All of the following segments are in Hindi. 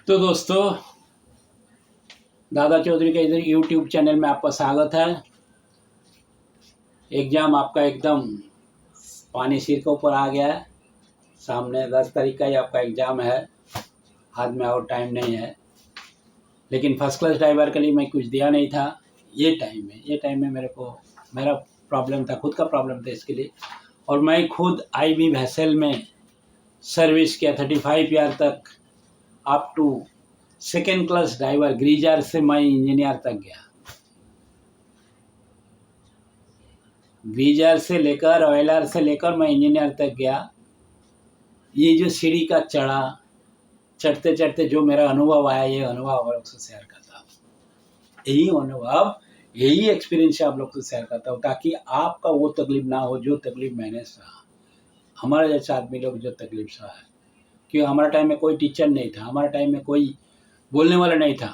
तो दोस्तों, दादा चौधरी का इधर यूट्यूब चैनल में आपका स्वागत है। एग्ज़ाम आपका एकदम पानी सिर के ऊपर आ गया है। सामने 10 तारीख का ही आपका एग्ज़ाम है। हाथ में और टाइम नहीं है, लेकिन फर्स्ट क्लास ड्राइवर के लिए मैं कुछ दिया नहीं था। ये टाइम में मेरा प्रॉब्लम था, खुद का प्रॉब्लम था इसके लिए। और मैं खुद आईवी वेसल में सर्विस किया 35 ईयर तक, up to second class driver greaser से मैं इंजीनियर तक गया। ग्रीजर से लेकर ऑयलर से लेकर मैं इंजीनियर तक गया। ये जो सीढ़ी का चढ़ते चढ़ते जो मेरा अनुभव आया, ये अनुभव आप लोग से शेयर करता हूँ। यही अनुभव, यही एक्सपीरियंस आप लोग से शेयर करता हूँ, ताकि आपका वो तकलीफ ना हो जो तकलीफ मैंने सहा, हमारे जैसे आदमी लोग जो तकलीफ सहा है। क्योंकि हमारे टाइम में कोई टीचर नहीं था, हमारे टाइम में कोई बोलने वाला नहीं था।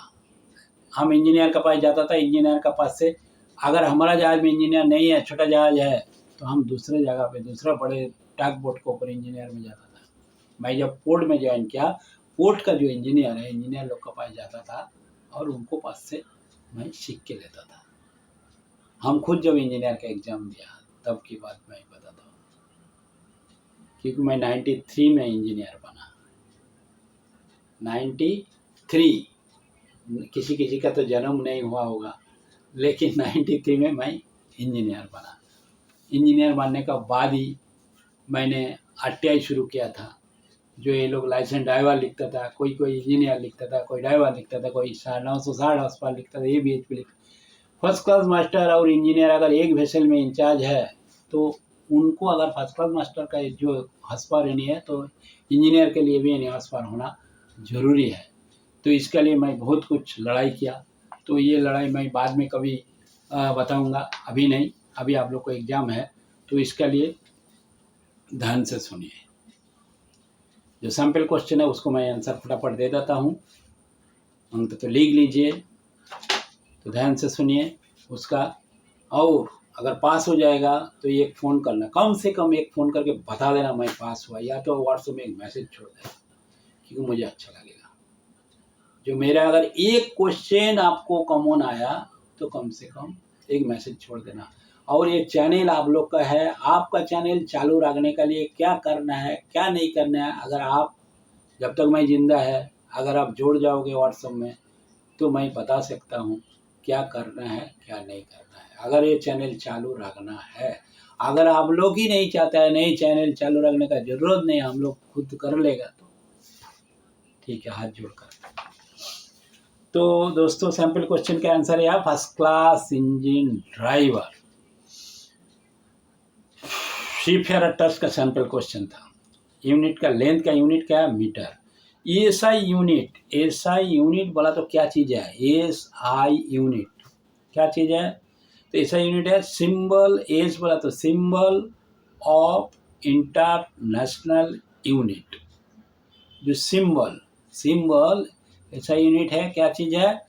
हम इंजीनियर के पास जाता था, इंजीनियर के पास से अगर हमारा जहाज में इंजीनियर नहीं है, छोटा जहाज है, तो हम दूसरे जगह पे दूसरा बड़े टग बोट के ऊपर इंजीनियर में जाता था। मैं जब पोर्ट में ज्वाइन किया, पोर्ट का जो इंजीनियर है, इंजीनियर लोग के पास जाता था और उनको पास से मैं सीख के लेता था। हम खुद जब इंजीनियर का एग्ज़ाम दिया तब की बात मैं बताता हूँ, क्योंकि मैं 93 में इंजीनियर बना। 93, किसी किसी का तो जन्म नहीं हुआ होगा, लेकिन 93 में मैं इंजीनियर बना। इंजीनियर बनने का बाद ही मैंने आरटीआई शुरू किया था। जो ये लोग लाइसेंस ड्राइवर लिखता था, कोई इंजीनियर लिखता था, कोई ड्राइवर लिखता था, कोई 960 हॉर्सपावर लिखता था, ये BHP लिखता। फर्स्ट क्लास मास्टर और इंजीनियर अगर एक वेसल में इंचार्ज है, तो उनको अगर फर्स्ट क्लास मास्टर का जो हॉर्सपावर नहीं है, तो इंजीनियर के लिए भी यानी हॉर्सपावर होना ज़रूरी है। तो इसके लिए मैं बहुत कुछ लड़ाई किया। तो ये लड़ाई मैं बाद में कभी बताऊंगा, अभी नहीं। अभी आप लोग को एग्ज़ाम है, तो इसके लिए ध्यान से सुनिए। जो सैम्पल क्वेश्चन है उसको मैं आंसर फटाफट दे देता हूँ, अंक तो लिख लीजिए। तो ध्यान से सुनिए उसका, और अगर पास हो जाएगा तो एक फ़ोन करना, कम से कम एक फ़ोन करके बता देना मैं पास हुआ, या तो व्हाट्सएप में एक मैसेज छोड़ देना, क्योंकि मुझे अच्छा लगेगा। जो मेरा अगर एक क्वेश्चन आपको कॉमन आया तो कम से कम एक मैसेज छोड़ देना। और ये चैनल आप लोग का है, आपका चैनल चालू रखने के लिए क्या करना है क्या नहीं करना है, अगर आप जब तक मैं जिंदा है अगर आप जुड़ जाओगे व्हाट्सएप में, तो मैं बता सकता हूँ क्या करना है क्या नहीं करना है, अगर ये चैनल चालू रखना है। अगर आप लोग ही नहीं चाहता है, नहीं चैनल चालू रखने का जरूरत नहीं, हम लोग खुद कर लेगा, तो ठीक है, हाथ जोड़कर। तो दोस्तों, सैम्पल क्वेश्चन का आंसर है फर्स्ट क्लास इंजन ड्राइवर। सीफेयर टच का सैम्पल क्वेश्चन था। यूनिट का लेंथ का यूनिट क्या है? मीटर। एसआई यूनिट बोला तो क्या चीज़ है? एसआई यूनिट क्या चीज़ है? तो एसआई यूनिट है सिंबल। एस बोला तो सिंबल ऑफ इंटरनेशनल यूनिट। जो सिंबल एसआई यूनिट है, क्या चीज़ है?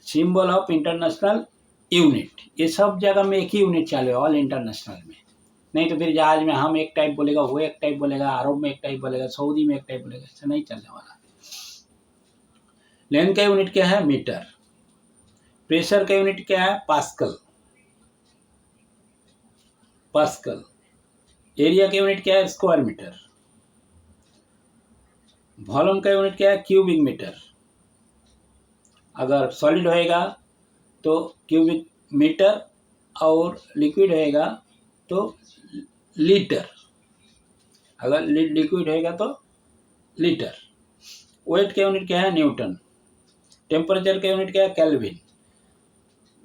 Symbol of international unit. ये सब जगह में एक ही यूनिट चालू है, ऑल इंटरनेशनल में। नहीं तो फिर जहाज में हम एक टाइप बोलेगा, वो एक टाइप बोलेगा, अरब में एक टाइप बोलेगा, सऊदी में एक टाइप बोलेगा, ऐसा नहीं चलने वाला। लेंथ का यूनिट क्या है? मीटर। प्रेशर का यूनिट क्या है? पास्कल। एरिया का यूनिट क्या है? Square metre. वॉल्यूम का यूनिट क्या है? Cubic metre. अगर सॉलिड होएगा तो क्यूबिक मीटर, और लिक्विड होएगा तो लीटर। अगर लिक्विड होएगा तो लीटर। वेट का यूनिट क्या है? न्यूटन। टेम्परेचर का यूनिट क्या है? केल्विन।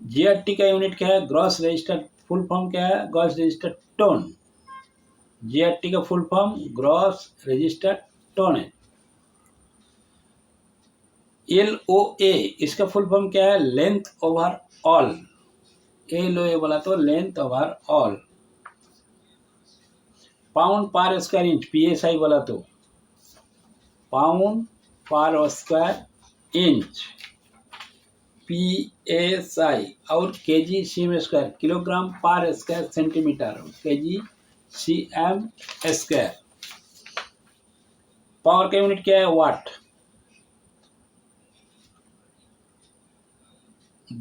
जीआरटी का यूनिट क्या है? ग्रॉस रजिस्टर्ड फुल फॉर्म क्या है? Gross registered tone. जीआरटी का full form gross registered tone है। LOA इसका फुल फॉर्म क्या है? Length over all. LOA बोला तो लेंथ ओवर ऑल। पाउंड पर स्क्वायर इंच, PSI बोला तो पाउंड पर स्क्वायर इंच, PSI। और केजी सीएम स्क्वायर, किलोग्राम पर square centimetre, KG CM square. Power का यूनिट क्या है? वाट।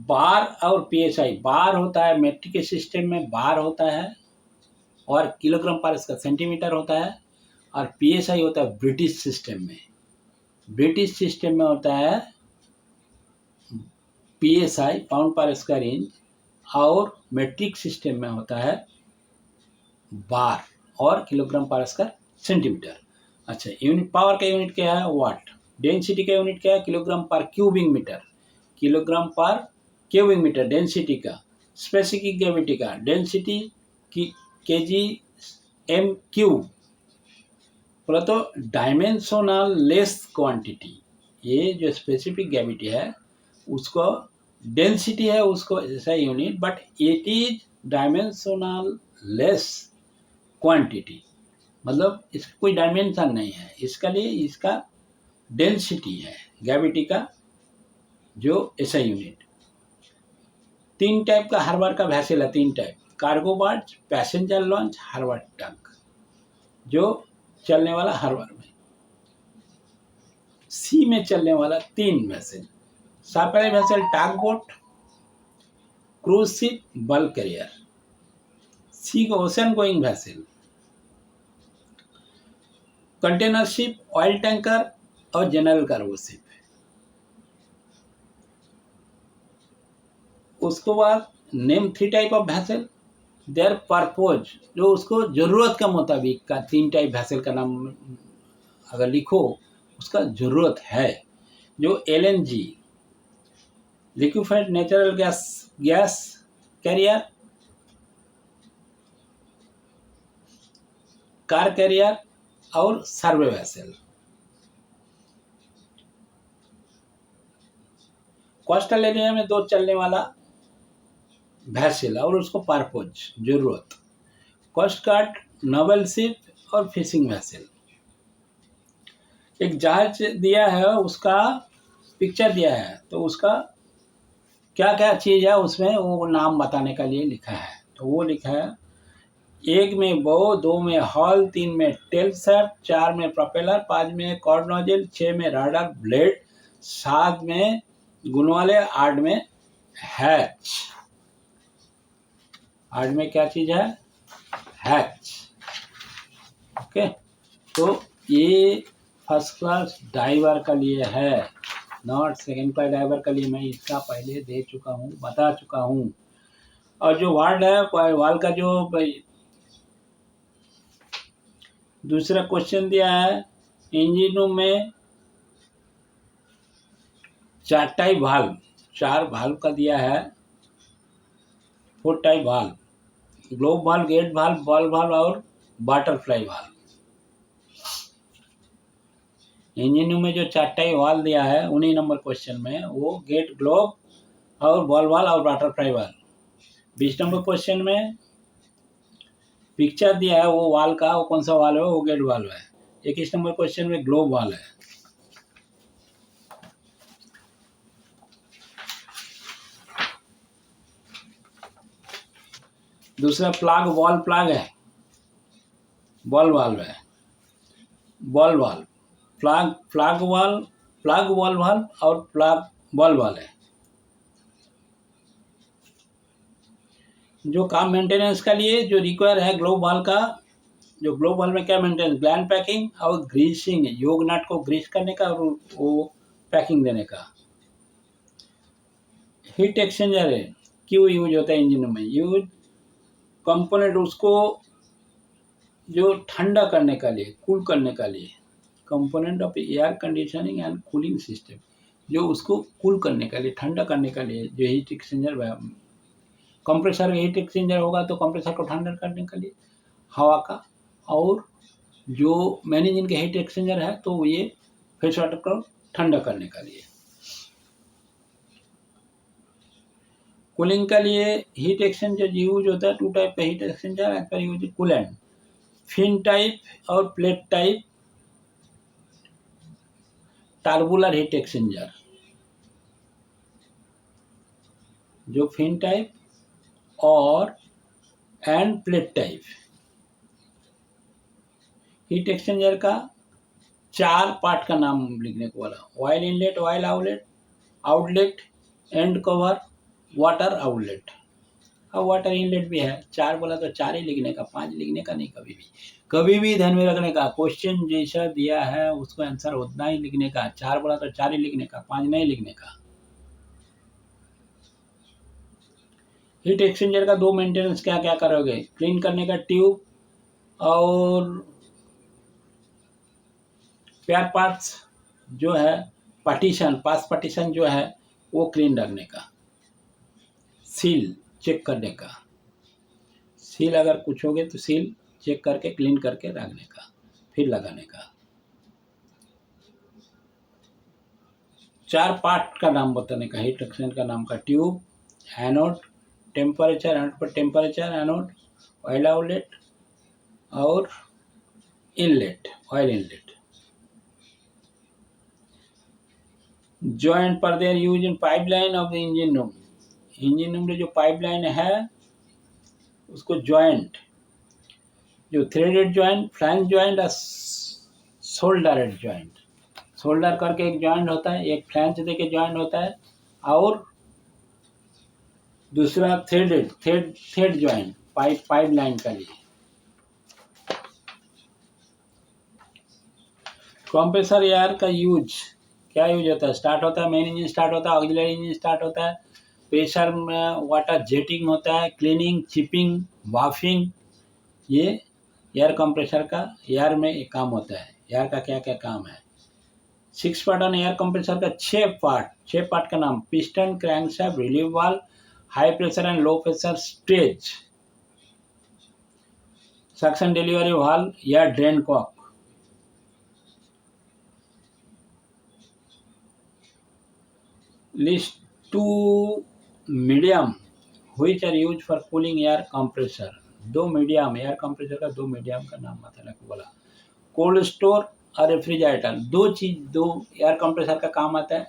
बार और पीएसआई, बार होता है मेट्रिक के सिस्टम में बार होता है और किलोग्राम पर इसका सेंटीमीटर होता है, और पीएसआई होता है ब्रिटिश सिस्टम में। ब्रिटिश सिस्टम में होता है पीएसआई पाउंड पर स्क्वायर इंच, और मेट्रिक सिस्टम में होता है बार और किलोग्राम पर स्क्वायर सेंटीमीटर। अच्छा, यूनिट पावर का यूनिट क्या है? वाट। डेंसिटी का यूनिट क्या है? किलोग्राम पर क्यूबिक मीटर। किलोग्राम पर क्यूबिक मीटर डेंसिटी का। स्पेसिफिक ग्रेविटी का डेंसिटी की केजी एम क्यूब। बोला तो डायमेंशनल लेस क्वांटिटी, ये जो स्पेसिफिक ग्रेविटी है उसको डेंसिटी है उसको ऐसा unit, but it is dimensional less quantity, मतलब इसका कोई डायमेंशन नहीं है, इसका लिए इसका डेंसिटी है ग्रेविटी का जो ऐसा यूनिट। 3 टाइप का हर बार का वैसेल है, 3 type, cargo barge, passenger launch, हर टंक, जो चलने वाला हर बार में। सी में चलने वाला 3 vessel, supply vessel tug boat, cruise ship, bulk carrier. Sea को ocean going vessel, container ship, oil tanker और जनरल कार्गो शिप। उसके बाद name 3 type of vessel, their purpose, जो उसको जरूरत के मुताबिक का 3 टाइप वैसेल का नाम अगर लिखो उसका जरूरत है। जो LNG liquefied natural gas carrier, car carrier और सर्वे वैसेल। कोस्टल एरिया में 2 चलने वाला वैसेल और उसको पर्पज जरूरत, कोस्ट गार्ड, नवल शिप और फिशिंग वैसेल। एक जहाज दिया है, उसका पिक्चर दिया है, तो उसका क्या क्या चीज़ है उसमें वो नाम बताने के लिए लिखा है। तो वो लिखा है 1 में बो, 2 में हॉल, 3 में टेल सर्ट, 4 में प्रोपेलर, 5 में कॉर्ड नोजल, 6 में राडार ब्लेड, 7 में गुनवाले, 8 में हैच। 8 में क्या चीज़ है? हैच। ओके, तो ये फर्स्ट क्लास डाइवर का लिए है, नॉट सेकेंड क्लास डाइवर का लिए। मैं इसका पहले दे चुका हूँ, बता चुका हूँ। और जो वार्ड है, वाल का जो दूसरा क्वेश्चन दिया है, इंजनों में 4 टाइप वाल्व, 4 वाल्व का दिया है, 4 type valve, globe valve, gate valve, ball valve और बटरफ्लाई वाल्व। इंजनों में जो 4 टाइप वाल्व दिया है 19 नंबर क्वेश्चन में, वो गेट, ग्लोब और बॉल वाल्व और बटरफ्लाई वाल्व। 20 नंबर क्वेश्चन में पिक्चर दिया है वो वाल्व का, वो कौन सा वाल्व है? वो गेट वाल्व है। 21 नंबर क्वेश्चन में ग्लोब वाल्व है। दूसरा प्लग वॉल प्लग है, बॉल वाल्व है, ball valve, plug valve, plug ball valve और प्लग बॉल वाल्व है। जो काम मेंटेनेंस का लिए जो रिक्वायर है ग्लोब वाल्व का, जो ग्लोब वाल्व में क्या मेंटेनेंस, ग्लैंड पैकिंग और ग्रीसिंग, योग नट को ग्रीस करने का और वो पैकिंग देने का। हीट एक्सचेंजर है, क्यों यूज होता है इंजन में? यूज कंपोनेंट उसको जो ठंडा करने का लिए, कूल करने का लिए, component of air conditioning and cooling system, जो उसको कूल करने के लिए, ठंडा करने के लिए जो heat exchanger, compressor heat exchanger होगा तो कंप्रेसर को ठंडा करने के लिए हवा का, और जो मैन इंजन के हीट एक्सचेंजर है तो ये फ्रेश वाटर को ठंडा करने के लिए। कूलिंग के लिए हीट एक्सचेंजर यूज होता है, 2 टाइप का हीट एक्सचेंजर एज पर यूज कूलेंट, फिन टाइप और plate type. Tubular heat exchanger, जो फिन टाइप और and plate type. Heat exchanger का 4 पार्ट का नाम लिखने को बोला, oil inlet, oil outlet, outlet, and cover water outlet. अब वाटर इनलेट भी है, 4 बोला तो 4 ही लिखने का, 5 लिखने का नहीं। कभी भी ध्यान में रखने का, क्वेश्चन जैसा दिया है उसको आंसर उतना ही लिखने का। 4 बोला तो 4 ही लिखने का, 5 नहीं लिखने का। हीट एक्सचेंजर का 2 मेंटेनेंस क्या क्या करोगे? क्लीन करने का ट्यूब और स्पेयर पार्ट्स जो है, पार्टीशन, पास पार्टीशन जो है वो क्लीन रखने का, सील चेक करने का। सील अगर कुछ हो गए तो सील चेक करके क्लीन करके रखने का, फिर लगाने का। 4 पार्ट का नाम बताने का, हीट एक्सचेंजर का नाम का, ट्यूब, एनोड, टेम्परेचर, एनोड पर टेम्परेचर, एनोड, ऑयल आउटलेट और इनलेट, ऑयल इनलेट। जॉइंट पर there use in pipeline of the engine room. Engine room में जो पाइपलाइन है उसको जॉइंट, जो थ्रेडेड जॉइंट, फ्लैंज जॉइंट और शोल्डरेड जॉइंट। शोल्डर करके एक जॉइंट होता है, एक फ्लैंज देके जॉइंट होता है, और दूसरा थ्रेड जॉइंट पाइप लाइन का लिए। कंप्रेसर एयर का यूज क्या यूज होता है? स्टार्ट होता है, मेन इंजन स्टार्ट होता है, ऑक्सिलरी इंजन स्टार्ट होता है, प्रेशर में वाटर जेटिंग होता है, क्लीनिंग, चिपिंग, वाफिंग, ये एयर कंप्रेसर का एयर में एक काम होता है। एयर का क्या क्या काम है? 6 पार्ट ऑन एयर कंप्रेसर का 6 पार्ट का नाम, piston, crankshaft, relief valve, high pressure and low pressure stage, suction delivery valve या drain cock. List 2 medium which are use for cooling air compressor. 2 medium air compressor का 2 मीडियम का नाम बताने को बोला। कोल्ड स्टोर और रेफ्रिजरेटर, 2 एयर कंप्रेसर का काम आता है।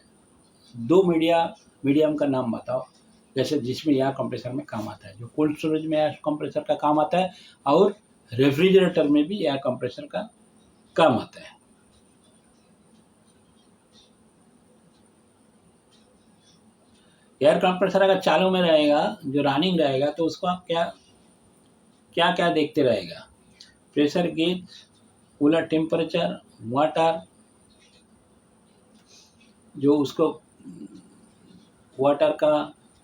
2 मीडियम का नाम बताओ, जैसे जिसमें एयर कंप्रेसर में काम आता है। जो कोल्ड स्टोरेज में एयर कंप्रेसर का काम आता है और रेफ्रिजरेटर में भी एयर कंप्रेसर का काम आता है। एयर कंप्रेसर अगर चालू में रहेगा, जो रनिंग रहेगा, तो उसको आप क्या क्या देखते रहेगा? Pressure gauge, cooler temperature, water, जो उसको वाटर का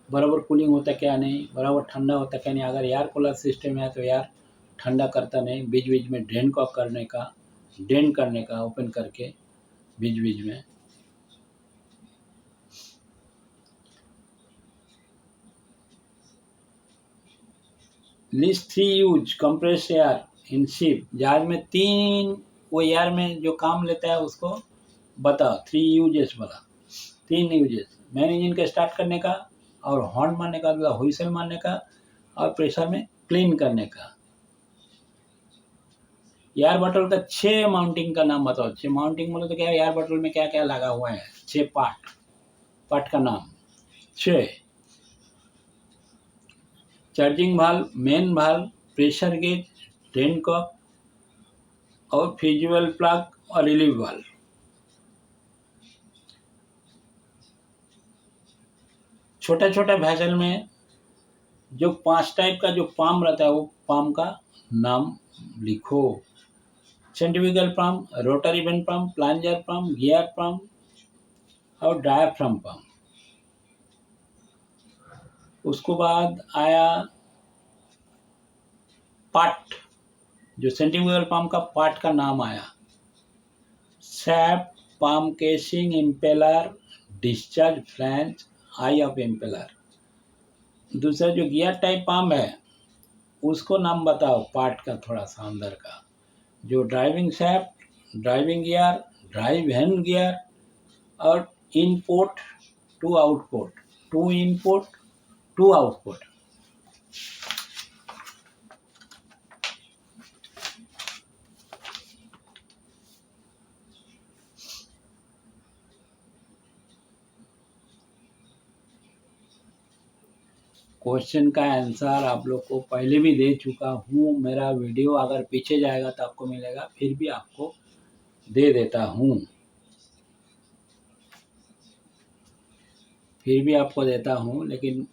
बराबर कूलिंग होता है क्या नहीं, बराबर ठंडा होता है क्या नहीं। अगर एयर कूलर सिस्टम है तो एयर ठंडा करता नहीं, बीच बीच में ड्रेन कॉक करने का, ड्रेन करने का ओपन करके बीच बीच में। List 3 use compress air in ship. जहाज में 3 वो एयर में जो काम लेता है उसको बताओ। 3 यूजेस बोला, 3 यूजेस। मैन इंजन का स्टार्ट करने का, और हॉर्न मारने का, मतलब हुइसल मारने का, और प्रेशर में क्लीन करने का। एयर बटल का 6 माउंटिंग का नाम बताओ। 6 माउंटिंग बोले तो क्या, एयर बटल में क्या क्या लगा हुआ है? 6 पार्ट का नाम 6। Charging valve, main valve, pressure gauge, drain cock और फ्यूजिबल प्लग और रिलीव वाल्व। छोटा छोटा वेसल में जो 5 टाइप का जो पाम रहता है, वो पाम का नाम लिखो। Centrifugal pump, rotary when pump, plunger pump, gear pump और डायाफ्राम पंप। उसको बाद आया पार्ट, जो सेंट्रीफ्यूगल पंप का पार्ट का नाम आया, shaft, pump casing, impeller, discharge flange, I of impeller. दूसरा जो गियर टाइप पंप है उसको नाम बताओ पार्ट का, थोड़ा सा अंदर का। जो driving shaft, driving gear, driven gear और input to output, 2 input 2 output. Question का आंसर आप लोग को पहले भी दे चुका हूँ। मेरा वीडियो अगर पीछे जाएगा तो आपको मिलेगा, फिर भी आपको दे देता हूँ, फिर भी आपको देता हूँ। लेकिन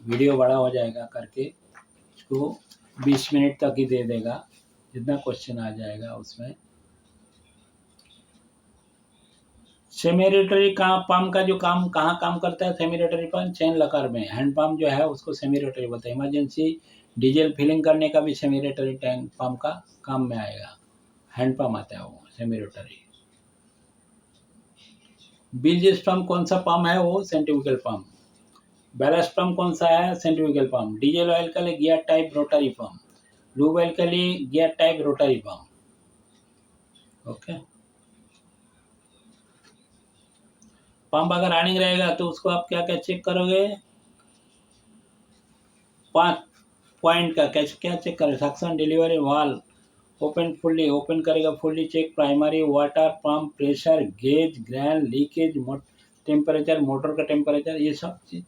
वीडियो बड़ा हो जाएगा करके इसको 20 मिनट तक ही दे देगा, जितना क्वेश्चन आ जाएगा उसमें। सेमी रोटरी पंप का जो काम कहाँ काम करता है, सेमी रोटरी पंप चेन लकार में। हैंड पंप जो है उसको सेमी रोटरी बोलते हैं। इमरजेंसी डीजल फिलिंग करने का भी सेमी रोटरी टैंक पंप का काम में आएगा। हैंड पंप आता है वो सेमी रोटरी। बीजेस पंप कौन सा पंप है, वो सेंट्रीफ्यूगल पंप। बैलेस्ट पंप कौन सा है, सेंट्रीफ्यूगल पंप। डीजल ऑयल के लिए gear type rotary pump, lube oil के लिए gear type rotary pump. Okay, pump अगर रनिंग रहेगा तो उसको आप क्या क्या चेक करोगे, 5 पॉइंट का क्या चेक करें। Suction, delivery, valve open fully, open करेगा fully check. Primary water pump, pressure gauge, gland leakage, temperature, motor का टेम्परेचर, ये सब चीज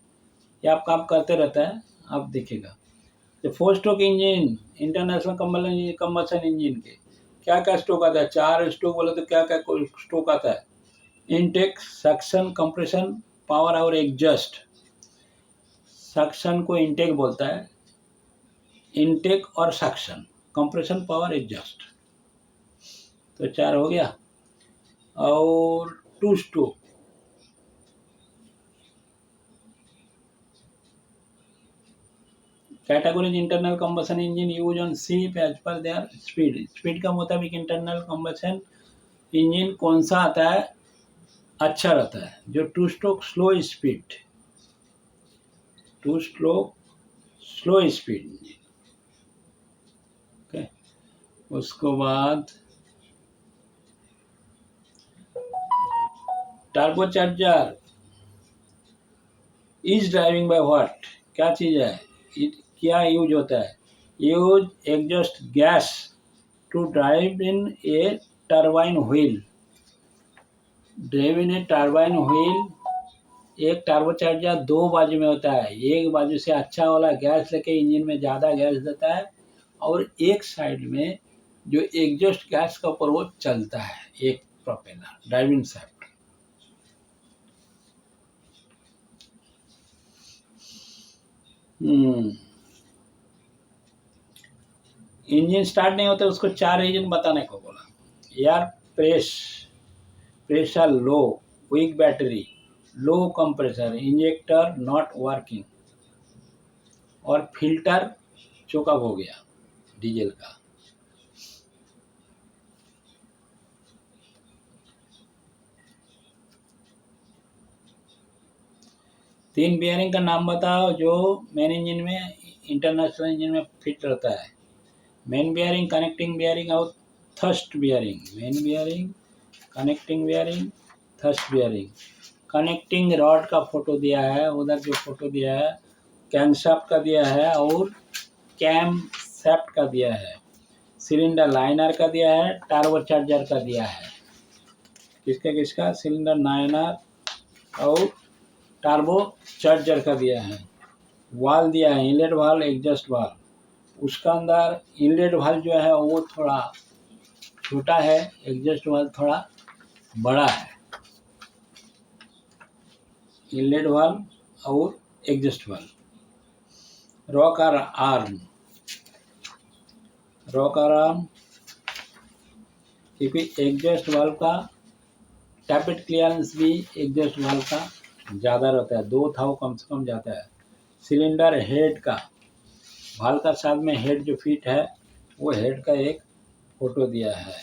ये आप काम करते रहता है, आप देखिएगा। तो 4 stroke engine, international combustion engine के क्या क्या स्ट्रोक आता है, 4 स्ट्रोक बोले तो क्या क्या स्ट्रोक आता है। इनटेक, सक्शन, कंप्रेशन, पावर और एग्जॉस्ट। सक्शन को इनटेक बोलता है, इनटेक और सक्शन, कंप्रेशन, पावर, एग्जॉस्ट। तो 4 हो गया। और 2 stroke, categories internal combustion engine use on ship as पर देयर स्पीड। स्पीड का मुताबिक इंटरनल कंबशन इंजन कौन सा आता है, अच्छा रहता है। जो 2 stroke slow speed, 2 stroke slow speed engine. Okay, उसको बाद turbocharger is driving by what, क्या चीज है, क्या यूज होता है। Use exhaust gas to drive in a turbine wheel. Drive in a turbine wheel, एक टर्बोचार्जर 2 बाजू में होता है। एक बाजू से अच्छा वाला गैस लेके इंजन में ज़्यादा गैस देता है, और एक साइड में जो एग्जॉस्ट गैस का ऊपर वो चलता है, एक propeller driving shaft. Engine start नहीं होता, उसको 4 रीजन बताने को बोला। Air pressure low, weak battery, low compressor, injector not working, और फिल्टर चोकअप हो गया डीजल का। तीन बियरिंग का नाम बताओ जो मेन इंजन में, इंटरनेशनल इंजन में फिट रहता है। मेन बियरिंग, कनेक्टिंग बियरिंग और thrust bearing. Main bearing, connecting bearing, thrust bearing. Connecting rod का फोटो दिया है, उधर जो फोटो दिया है कैमशाफ्ट का दिया है और कैमशाफ्ट का दिया है। सिलेंडर लाइनर का दिया है, टर्बोचार्जर का दिया है। किसका सिलेंडर लाइनर और टर्बो चार्जर का दिया है। वाल्व दिया है, इनलेट वाल्व, एग्जॉस्ट वाल्व। उसका अंदर इनलेट वाल्व जो है वो थोड़ा छोटा है, एग्जॉस्ट वाल्व थोड़ा बड़ा है। इनलेट वाल्व और एग्जॉस्ट वाल्व। रॉकर आर्म, क्योंकि एग्जॉस्ट वाल्व का टैपेट क्लियरेंस भी एग्जॉस्ट वाल्व का ज़्यादा रहता है, 2 था कम से कम जाता है। सिलेंडर हेड का, वाल्व का साथ में हेड जो फिट है वो हेड का एक फोटो दिया है।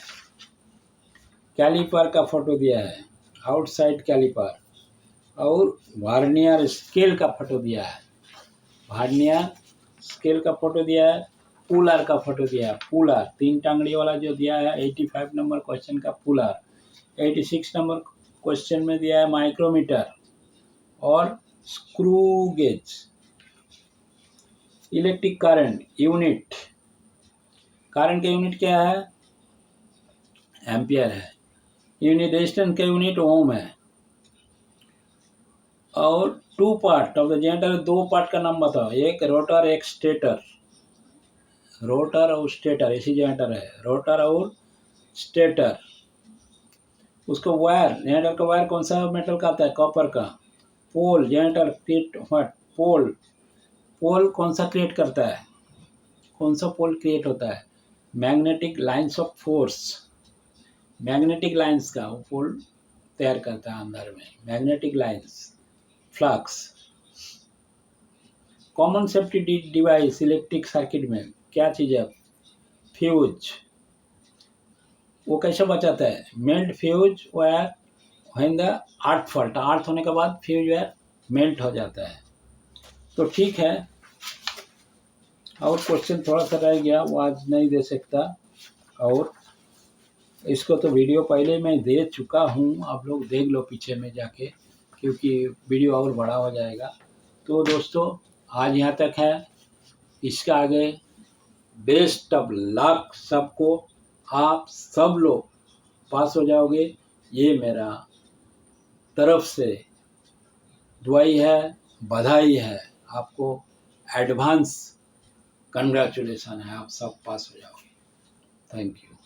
कैलिपर का फोटो दिया है, आउटसाइड कैलिपर, और वार्नियर स्केल का फोटो दिया है। वार्नियर स्केल का फोटो दिया है। पुलर का फोटो दिया है। पुलर 3 टांगड़ी वाला जो दिया है, 85 नंबर क्वेश्चन का पुलर। 86 नंबर क्वेश्चन में दिया है माइक्रोमीटर और screw gauge. Electric current unit, current का यूनिट क्या है, एम्पियर है। यूनिट रेजिस्टेंस का यूनिट ओम है। और 2 part of the generator, 2 part का नाम बताओ, एक रोटर एक स्टेटर। रोटर और स्टेटर, ऐसी जनरेटर है, रोटर और स्टेटर। उसको वायर, जनरेटर का वायर कौन सा मेटल का आता है, कॉपर का। पोल, जनरेटर किट व्हाट, पोल पोल कौन सा क्रिएट करता है, कौन सा पोल क्रिएट होता है, magnetic lines of force, magnetic lines का वो पोल तैयार करता है अंदर में, magnetic lines, flux. Common safety device electric circuit में क्या चीज़ है, फ्यूज। वो कैसे बचाता है, melt fuse wire when the earth fault, earth होने के बाद फ्यूज वायर मेल्ट हो जाता है। तो ठीक है, और क्वेश्चन थोड़ा सा रह गया, वो आज नहीं दे सकता, और इसको तो वीडियो पहले मैं दे चुका हूँ, आप लोग देख लो पीछे में जाके, क्योंकि वीडियो और बड़ा हो जाएगा। तो दोस्तों आज यहाँ तक है, इसका आगे बेस्ट ऑफ लक सबको, आप सब लोग पास हो जाओगे, ये मेरा तरफ से दुआई है, बधाई है, आपको एडवांस कंग्रेचुलेसन है, आप सब पास हो जाओगे। Thank you.